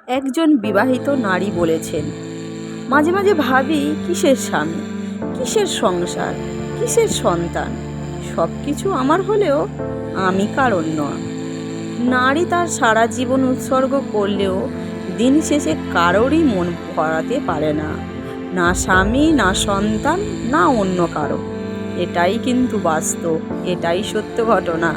একজন বিবাহিত নারী বলেছেন, মাঝে মাঝে ভাবি কিসের স্বামী, কিসের সংসার, কিসের সন্তান, সব কিছু আমার হলেও আমি কারণ নয়। নারী তার সারা জীবন উৎসর্গ করলেও দিন শেষে কারোরই মন ভরাতে পারে না, না স্বামী, না সন্তান, না অন্য কারো। এটাই কিন্তু বাস্তব, এটাই সত্য ঘটনা।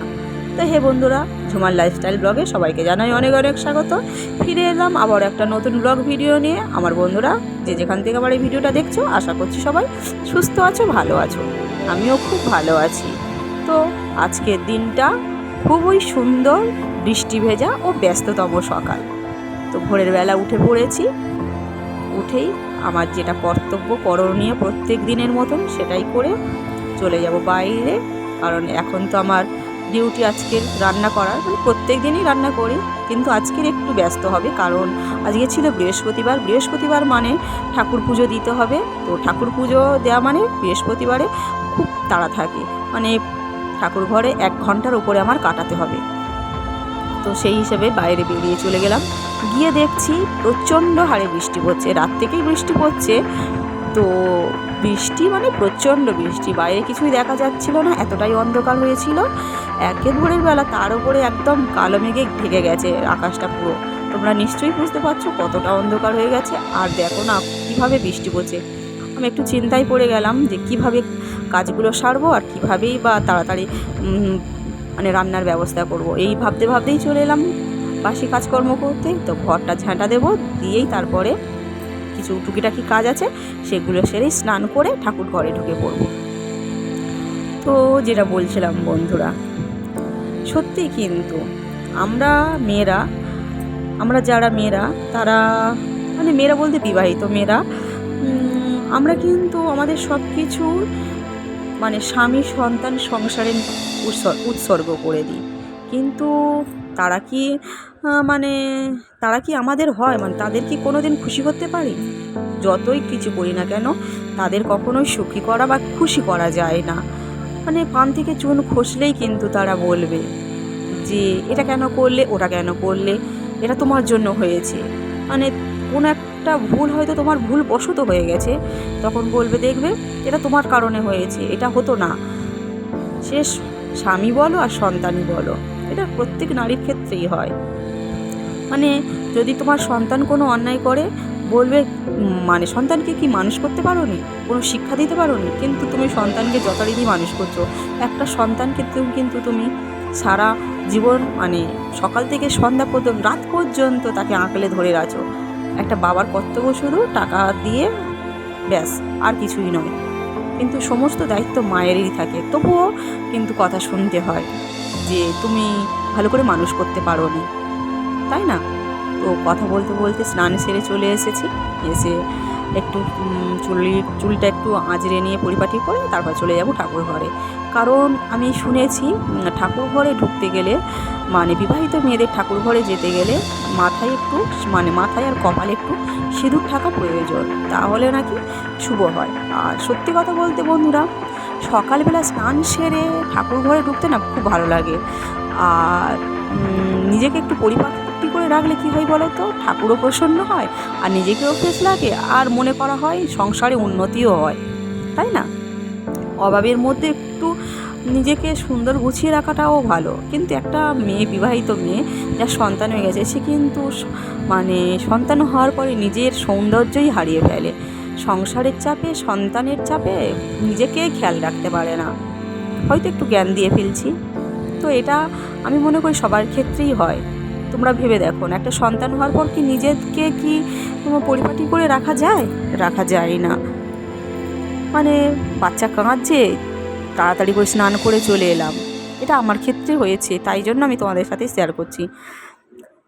তো হে বন্ধুরা, ঝুমার লাইফস্টাইল ব্লগে সবাইকে জানাই অনেক অনেক স্বাগত। ফিরে এলাম আবার একটা নতুন ব্লগ ভিডিও নিয়ে। আমার বন্ধুরা যে যেখান থেকে আবার এই ভিডিওটা দেখছো, আশা করছি সবাই সুস্থ আছো, ভালো আছো। আমিও খুব ভালো আছি। তো আজকের দিনটা খুবই সুন্দর, বৃষ্টি ভেজা ও ব্যস্ততম সকাল। তো ভোরের বেলা উঠে পড়েছি। উঠেই আমার যেটা কর্তব্য করণীয় প্রত্যেক দিনের মতন সেটাই করে চলে যাব বাইরে। কারণ এখন তো আমার ডিউটি আজকের রান্না করার, মানে প্রত্যেক দিনই রান্না করি, কিন্তু আজকের একটু ব্যস্ত হবে। কারণ আজকে ছিল বৃহস্পতিবার। বৃহস্পতিবার মানে ঠাকুর পুজো দিতে হবে। তো ঠাকুর পুজো দেওয়া মানে বৃহস্পতিবারে খুব তাড়া থাকে, মানে ঠাকুর ঘরে 1 ঘন্টার উপরে আমার কাটাতে হবে। তো সেই হিসেবে বাইরে বেরিয়ে চলে গেলাম। গিয়ে দেখছি প্রচণ্ড হারে বৃষ্টি পড়ছে, রাত থেকেই বৃষ্টি পড়ছে। তো বৃষ্টি মানে প্রচণ্ড বৃষ্টি, বাইরে কিছুই দেখা যাচ্ছিল না, এতটাই অন্ধকার হয়েছিল। একে ভোরের বেলা, তার উপরে একদম কালো মেঘে ঢেকে গেছে আকাশটা পুরো। তোমরা নিশ্চয়ই বুঝতে পারছো কতটা অন্ধকার হয়ে গেছে। আর দেখো না কীভাবে বৃষ্টি পড়ছে। আমি একটু চিন্তায় পড়ে গেলাম যে কিভাবে কাজগুলো সারবো আর কীভাবেই বা তাড়াতাড়ি মানে রান্নার ব্যবস্থা করব। এই ভাবতে ভাবতেই চলে এলাম বাসি কাজকর্ম করতে। তো ঘরটা ঝাঁটা দেবো, দিয়েই তারপরে কিছু টুকিটাকি কাজ আছে সেগুলো সেরেই স্নান করে ঠাকুর ঘরে ঢুকে পড়ব। তো যেটা বলছিলাম বন্ধুরা, সত্যি কিন্তু আমরা যারা মেয়েরা, তারা মানে মেয়েরা বলতে বিবাহিত মেয়েরা, আমরা কিন্তু আমাদের সব কিছু মানে স্বামী, সন্তান, সংসারে উৎসর্গ করে দিই। কিন্তু তারা কি মানে তারা কি আমাদের হয়, মানে তাদের কি কোনো দিন খুশি করতে পারি? যতই কিছু করি না কেন, তাদের কখনোই সুখী করা বা খুশি করা যায় না। মানে পান থেকে চুন খসলেই কিন্তু তারা বলবে যে এটা কেন করলে, ওটা কেন করলে, এটা তোমার জন্য হয়েছে। মানে কোনো একটা ভুল হয়তো তোমার ভুল বশত হয়ে গেছে, তখন বলবে দেখবে এটা তোমার কারণে হয়েছে, এটা হতো না। সে স্বামী বলো আর সন্তানই বলো, এটা প্রত্যেক নারীর ক্ষেত্রেই হয়। মানে যদি তোমার সন্তান কোনো অন্যায় করে, বলবে মানে সন্তানকে কি মানুষ করতে পারো নি, কোনো শিক্ষা দিতে পারো নি, কিন্তু তুমি সন্তানকে যথারীতি মানুষ করছো। একটা সন্তানকে কিন্তু তুমি সারা জীবন মানে সকাল থেকে সন্ধ্যা পর্যন্ত, রাত পর্যন্ত তাকে আঁকলে ধরে রাখো। একটা বাবার কর্তব্য শুধু টাকা দিয়ে ব্যাস, আর কিছুই নয়। কিন্তু সমস্ত দায়িত্ব মায়েরই থাকে, তবুও কিন্তু কথা শুনতে হয় যে তুমি ভালো করে মানুষ করতে পারো নি, তাই না? তো কথা বলতে বলতে স্নান সেরে চলে এসেছি। এসে একটু চুলটা একটু আঁচড়ে নিয়ে পরিপাটি করে তারপর চলে যাব ঠাকুর ঘরে। কারণ আমি শুনেছি ঠাকুর ঘরে ঢুকতে গেলে, মানে বিবাহিত মেয়েদের ঠাকুর ঘরে যেতে গেলে মাথায় একটু, মানে মাথায় আর কপালে একটু সিঁদুর থাকা প্রয়োজন, তাহলে নাকি শুভ হয়। আর সত্যি কথা বলতে বন্ধুরা, সকালবেলা স্নান সেরে ঠাকুর ঘরে ঢুকতে না খুব ভালো লাগে। আর নিজেকে একটু পরিপাটি করে রাখলে কী হয় বলো তো, ঠাকুরও প্রসন্ন হয়, আর নিজেকেও ফ্রেশ লাগে, আর মনে করা হয় সংসারে উন্নতিও হয়, তাই না? অভাবের মধ্যে একটু নিজেকে সুন্দর গুছিয়ে রাখাটাও ভালো। কিন্তু একটা মেয়ে, বিবাহিত মেয়ে যার সন্তান হয়ে গেছে, সে কিন্তু মানে সন্তান হওয়ার পরে নিজের সৌন্দর্যই হারিয়ে ফেলে। সংসারের চাপে, সন্তানের চাপে নিজেকে খেয়াল রাখতে পারে না। হয়তো একটু জ্ঞান দিয়ে ফেলছি। তো এটা আমি মনে করি সবার ক্ষেত্রেই হয়। তোমরা ভেবে দেখো না, একটা সন্তান হওয়ার পর কি নিজেকে কি পরিপাটি করে রাখা যায়? রাখা যায় না। মানে বাচ্চা কাঁদছে, তাড়াতাড়ি করে স্নান করে চলে এলাম। এটা আমার ক্ষেত্রে হয়েছে, তাই জন্য আমি তোমাদের সাথে শেয়ার করছি।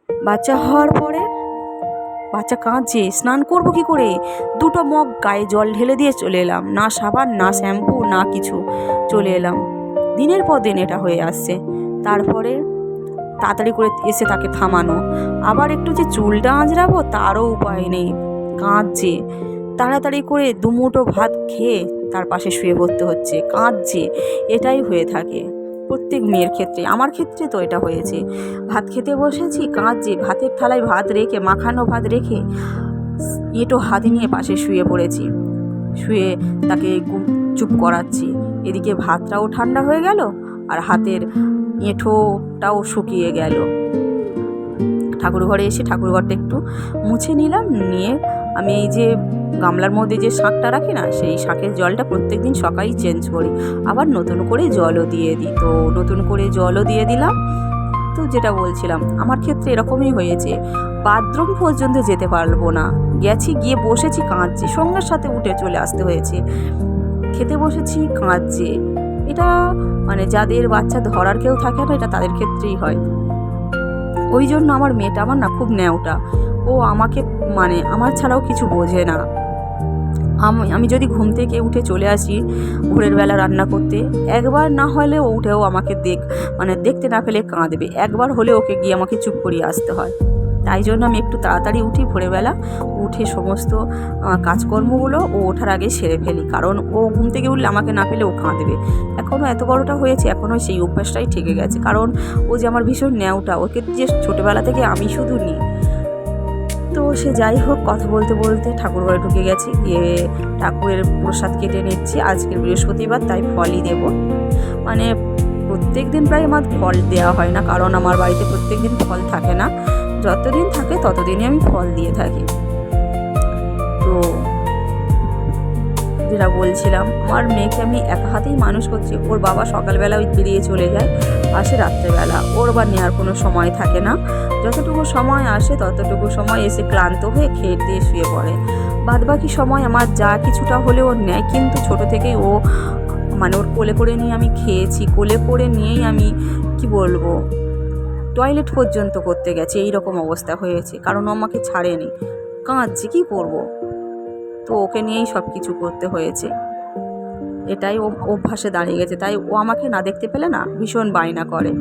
বাচ্চা হওয়ার পরে বাচ্চা কাঁদছে, স্নান করবো কী করে, 2টো মগ গায়ে জল ঢেলে দিয়ে চলে এলাম। না সাবান, না শ্যাম্পু, না কিছু, চলে এলাম। দিনের পর দিন এটা হয়ে আসছে। তারপরে তাড়াতাড়ি করে এসে তাকে থামানো, আবার একটু যে চুলটা আঁচড়াবো তারও উপায় নেই, কাঁদছে। তাড়াতাড়ি করে 2 মুঠো ভাত খেয়ে তার পাশে শুয়ে পড়তে হচ্ছে, কাঁদছে। এটাই হয়ে থাকে প্রত্যেক মেয়ের ক্ষেত্রে, আমার ক্ষেত্রে তো এটা হয়েছে। ভাত খেতে বসেছি, কাঁদছে, ভাতের থালায় ভাত রেখে, মাখানো ভাত রেখে এঁটো হাতে নিয়ে পাশে শুয়ে পড়েছি, শুয়ে তাকে চুপ করাচ্ছি। এদিকে ভাতটাও ঠান্ডা হয়ে গেল আর হাতের এঁঠোটাও শুকিয়ে গেল। ঠাকুরঘরে এসে ঠাকুরঘরটা একটু মুছে নিলাম, নিয়ে আমি এই যে গামলার মধ্যে যে শাঁকটা রাখি না, সেই শাঁকের জলটা প্রত্যেক দিন সকালেই চেঞ্জ করি, আবার নতুন করে জলও দিয়ে দিই। তো নতুন করে জলও দিয়ে দিলাম। তো যেটা বলছিলাম, আমার ক্ষেত্রে এরকমই হয়েছে, বাথরুম পর্যন্ত যেতে পারবো না, গেছি, গিয়ে বসেছি, কাঁদছে, সঙ্গের সাথে উঠে চলে আসতে হয়েছে। খেতে বসেছি, কাঁদছে। এটা মানে যাদের বাচ্চা ধরার কেউ থাকে না, এটা তাদের ক্ষেত্রেই হয়। ওই জন্য আমার মেয়েটা আমার না খুব ন্যাওটা, ও আমাকে মানে আমার ছাড়াও কিছু বোঝে না। আমি যদি ঘুম থেকে উঠে চলে আসি ভোরের বেলা রান্না করতে, একবার না হলে ও উঠেও আমাকে দেখতে না পেলে কাঁদবে, একবার হলে ওকে গিয়ে আমাকে চুপ করিয়ে আসতে হয়। তাই জন্য আমি একটু তাড়াতাড়ি উঠি, ভোরবেলা উঠে সমস্ত কাজকর্মগুলো ও ওঠার আগে সেরে ফেলি, কারণ ও ঘুম থেকে উঠলে আমাকে না পেলে ও কাঁদবে। এখনও এত বড়টা হয়েছে, এখনও সেই অভ্যাসটাই থেকে গেছে, কারণ ও যে আমার ভীষণ ন্যাওটা, ওকে যে ছোটোবেলা থেকে আমি শুধু নিই। তো সে যাই হোক, কথা বলতে বলতে ঠাকুরঘরে ঢুকে গেছি, গিয়ে ঠাকুরের প্রসাদ কেটে নিচ্ছি। আজকের বৃহস্পতিবার, তাই ফলই দেব। মানে প্রত্যেক দিন প্রায় আমার ফল দেওয়া হয় না, কারণ আমার বাড়িতে প্রত্যেক দিন ফল থাকে না, যতদিন থাকে ততদিনই আমি ফল দিয়ে থাকি। তো যেটা বলছিলাম, আমার মেয়েকে আমি একা হাতেই মানুষ করছি। ওর বাবা সকালবেলা বেরিয়ে চলে যায়, আসে রাত্রেবেলা, ওর বা নেওয়ার কোনো সময় থাকে না। যতটুকু সময় আসে ততটুকু সময় এসে ক্লান্ত হয়ে খেয়ে দিয়ে শুয়ে পড়ে। বাদবাকি সময় আমার যা কিছুটা হলেও ওর নেয়, কিন্তু ছোটো থেকেই ও মানে ওর কোলে করে নিয়ে আমি খেয়েছি, কোলে করে নিয়েই আমি কি বলবো, টয়লেট পর্যন্ত করতে গেছে, এই রকম অবস্থা হয়েছে, কারণ ও আমাকে ছাড়েনি, কাঁদছে, কী করবো। তো ওকে নিয়েই সব কিছু করতে হয়েছে, এটাই অভ্যাসে দাঁড়িয়ে গেছে। তাই ও আমাকে না দেখতে পেলে না ভীষণ বায়না করে।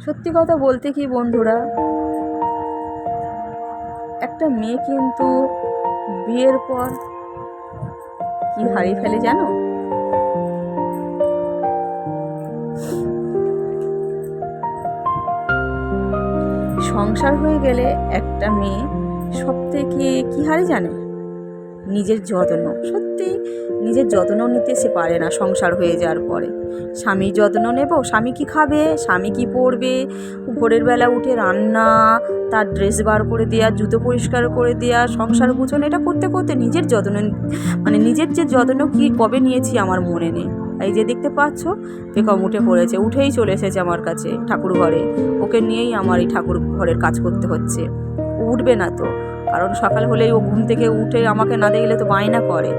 সত্যি কথা বলতে কি বন্ধুরা, একটা মেয়ে কিন্তু বিয়ের পর কি হারিয়ে ফেলে জানো? সংসার হয়ে গেলে একটা মেয়ে সব থেকে কী হারে জানে? নিজের যত্ন। সত্যি নিজের যত্ন নিতে সে পারে না সংসার হয়ে যাওয়ার পরে। স্বামীর যত্ন নেব, স্বামী কী খাবে, স্বামী কী পরবে, ভোরের বেলা উঠে রান্না, তার ড্রেস বার করে দেওয়া, জুতো পরিষ্কার করে দেওয়া, সংসার গুছানো, এটা করতে করতে নিজের যত্ন নিজের যে যত্ন কি কবে নিয়েছি আমার মনে নেই। এই যে দেখতে পাচ্ছ, বেকম উঠে পড়েছে, উঠেই চলে এসেছে আমার কাছে ঠাকুর ঘরে, ওকে নিয়েই আমার এই ঠাকুর ঘরের কাজ করতে হচ্ছে। উঠবে না তো, কারণ সকাল হলেই ও ঘুম থেকে উঠে আমাকে না দেখলে তো বায়না করে।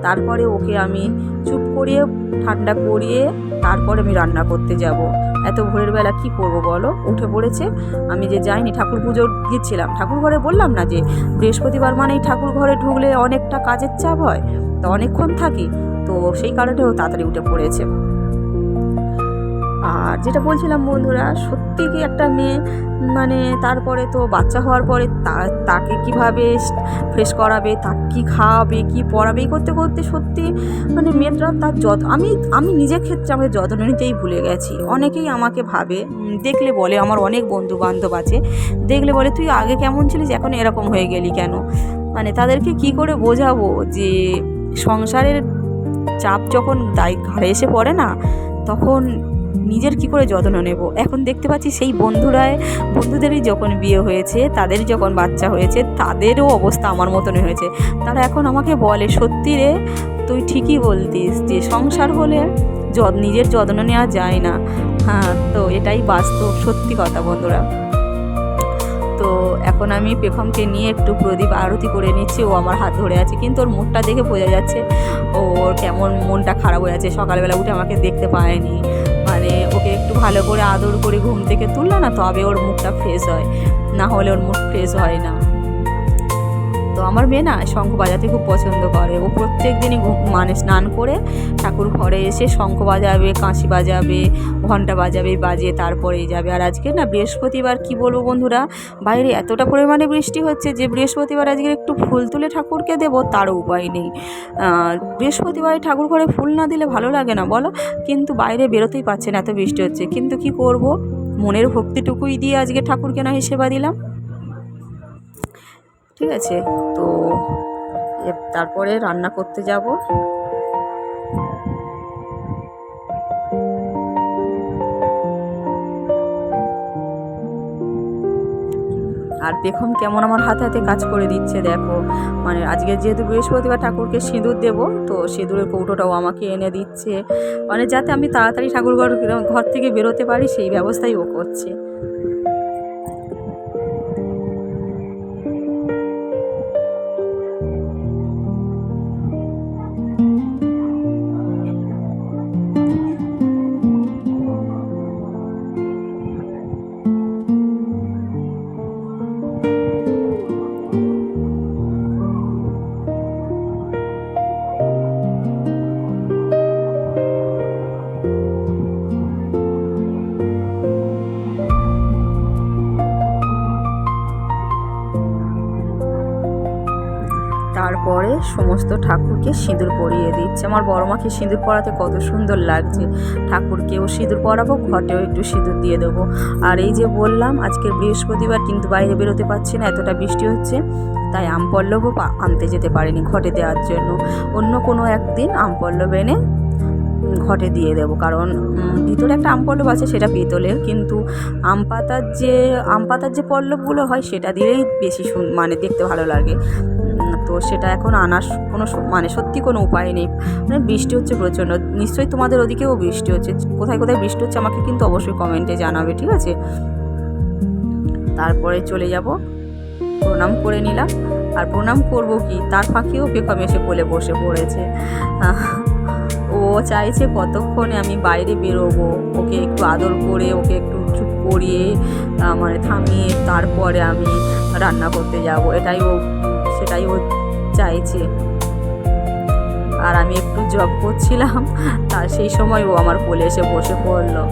তারপরে ওকে আমি চুপ করিয়ে ঠান্ডা করিয়ে তারপরে আমি রান্না করতে যাব। এত ভোরের বেলা কী করবো বলো? উঠে পড়েছে। আমি যে যাইনি, ঠাকুর পুজো গিয়েছিলাম ঠাকুর ঘরে, বললাম না যে বৃহস্পতিবার মানেই ঠাকুর ঘরে ঢুকলে অনেকটা কাজের চাপ হয়, তো অনেকক্ষণ থাকি, তো সেই কারণেও তাড়াতাড়ি উঠে পড়েছে। আর যেটা বলছিলাম বন্ধুরা, সত্যি কি একটা মেয়ে তারপরে তো বাচ্চা হওয়ার পরে তাকে কিভাবে ফ্রেশ করাবে, তাকে কী খাওয়াবে, কী পড়াবে, এই করতে করতে সত্যি মেয়েটা তার আমি নিজের ক্ষেত্রে আমাকে যত্ন নিতেই ভুলে গেছি। অনেকেই আমাকে ভাবে, দেখলে বলে, আমার অনেক বন্ধু বান্ধব আছে, দেখলে বলে তুই আগে কেমন ছিলিস, এখন এরকম হয়ে গেলি কেন। তাদেরকে কি করে বোঝাবো যে সংসারের চাপ যখন ঘাড়ে এসে পড়ে না, তখন নিজের কি করে যত্ন নেব। এখন দেখতে পাচ্ছি সেই বন্ধুদেরই যখন বিয়ে হয়েছে, তাদের যখন বাচ্চা হয়েছে, তাদেরও অবস্থা আমার মতনই হয়েছে। তারা এখন আমাকে বলে, সত্যি রে, তুই ঠিকই বলতিস যে সংসার হলে নিজের যত্ন নেওয়া যায় না। হ্যাঁ, তো এটাই বাস্তব, সত্যি কথা বন্ধুরা। তো এখন আমি পেখমকে নিয়ে একটু প্রদীপ আরতি করে নিচ্ছি। ও আমার হাত ধরে আছে, কিন্তু ওর মুখটা দেখে বোঝা যাচ্ছে ওর কেমন মনটা খারাপ হয়ে আছে। সকালবেলা উঠে আমাকে দেখতে পায়নি, ওকে একটু ভালো করে আদর করে ঘুম থেকে তুললো না, তবে ওর মুখটা ফ্রেশ হয়, না হলে ওর মুখ ফ্রেশ হয় না। তো আমার মেয়ে না শঙ্খ বাজাতে খুব পছন্দ করে। ও প্রত্যেক দিনই মানে স্নান করে ঠাকুর ঘরে এসে শঙ্খ বাজাবে, কাঁসি বাজাবে, ঘণ্টা বাজাবে, বাজিয়ে তারপরেই যাবে। আর আজকে না বৃহস্পতিবার, কি বলবো বন্ধুরা, বাইরে এতটা পরিমাণে বৃষ্টি হচ্ছে যে বৃহস্পতিবার আজকে একটু ফুল তুলে ঠাকুরকে দেবো তারও উপায় নেই। বৃহস্পতিবারে ঠাকুর ঘরে ফুল না দিলে ভালো লাগে না বলো, কিন্তু বাইরে বেরোতেই পারছে না, এত বৃষ্টি হচ্ছে। কিন্তু কি করব, মনের ভক্তিটুকুই দিয়ে আজকে ঠাকুরকে না সেবা দিলাম। ঠিক আছে, তো তারপরে রান্না করতে যাব। আর দেখুন কেমন আমার হাতে হাতে কাজ করে দিচ্ছে, দেখো। মানে আজকে যেহেতু বৃহস্পতিবার ঠাকুরকে সিঁদুর দেব, তো সিঁদুরের কৌটোটাও আমাকে এনে দিচ্ছে, মানে যাতে আমি তাড়াতাড়ি ঠাকুর ঘর থেকে বেরোতে পারি সেই ব্যবস্থাই ও করছে। তারপরে সমস্ত ঠাকুরকে সিঁদুর পরিয়ে দিচ্ছে। আমার বড় মাকে সিঁদুর পরাতে কত সুন্দর লাগছে। ঠাকুরকেও সিঁদুর পরাবো, ঘটেও একটু সিঁদুর দিয়ে দেবো। আর এই যে বললাম আজকের বৃহস্পতিবার, কিন্তু বাইরে বেরোতে পারছি না, এতটা বৃষ্টি হচ্ছে, তাই আম পল্লবও আনতে যেতে পারিনি ঘটে দেওয়ার জন্য। অন্য কোনো একদিন আম পল্লব এনে ঘটে দিয়ে দেবো, কারণ ভিতরে একটা আম পল্লব আছে, সেটা পিতলের, কিন্তু আম পাতার যে পল্লবগুলো হয় সেটা দিলেই বেশি মানে দেখতে ভালো লাগে। তো সেটা এখন আনার কোনো মানে সত্যি কোনো উপায় নেই। মানে বৃষ্টি হচ্ছে প্রচণ্ড, নিশ্চয়ই তোমাদের ওদিকেও বৃষ্টি হচ্ছে। কোথায় কোথায় বৃষ্টি হচ্ছে আমাকে কিন্তু অবশ্যই কমেন্টে জানাবে, ঠিক আছে। তারপরে চলে যাব, প্রণাম করে নিলাম। আর প্রণাম করব কি, তার ফাঁকেও পেখম এসে কোলে বসে পড়েছে। ও চাইছে কতক্ষণে আমি বাইরে বেরোবো, ওকে একটু আদর করে, ওকে একটু চুপ করিয়ে মানে থামিয়ে তারপরে আমি রান্না করতে যাব, সেটাই ও চাইছে। আর আমি একটু জব করছিলাম, তার সেই সময় ও আমার কোলে এসে বসে পড়লো।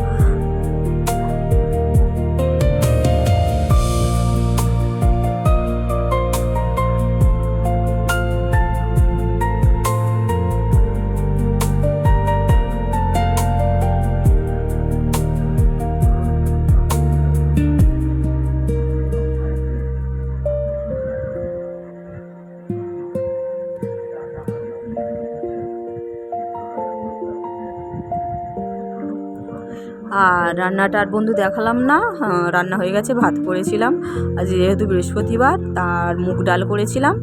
আর রান্নাটা আর বন্ধু দেখালাম না, রান্না হয়ে গেছে। ভাত করেছিলাম আজ যেহেতু বৃহস্পতিবার, তার মুগ ডাল করেছিলাম,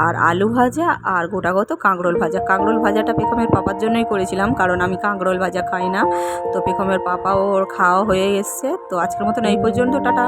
আর আলু ভাজা, আর গোটাগত কাঁকরোল ভাজা। কাঁকরোল ভাজাটা পেখমের পাপার জন্যই করেছিলাম, কারণ আমি কাঁকরোল ভাজা খাই না। তো পেখমের পাপা ওর খাওয়া হয়ে এসছে। তো আজকের মতন এই পর্যন্ত, টাটা।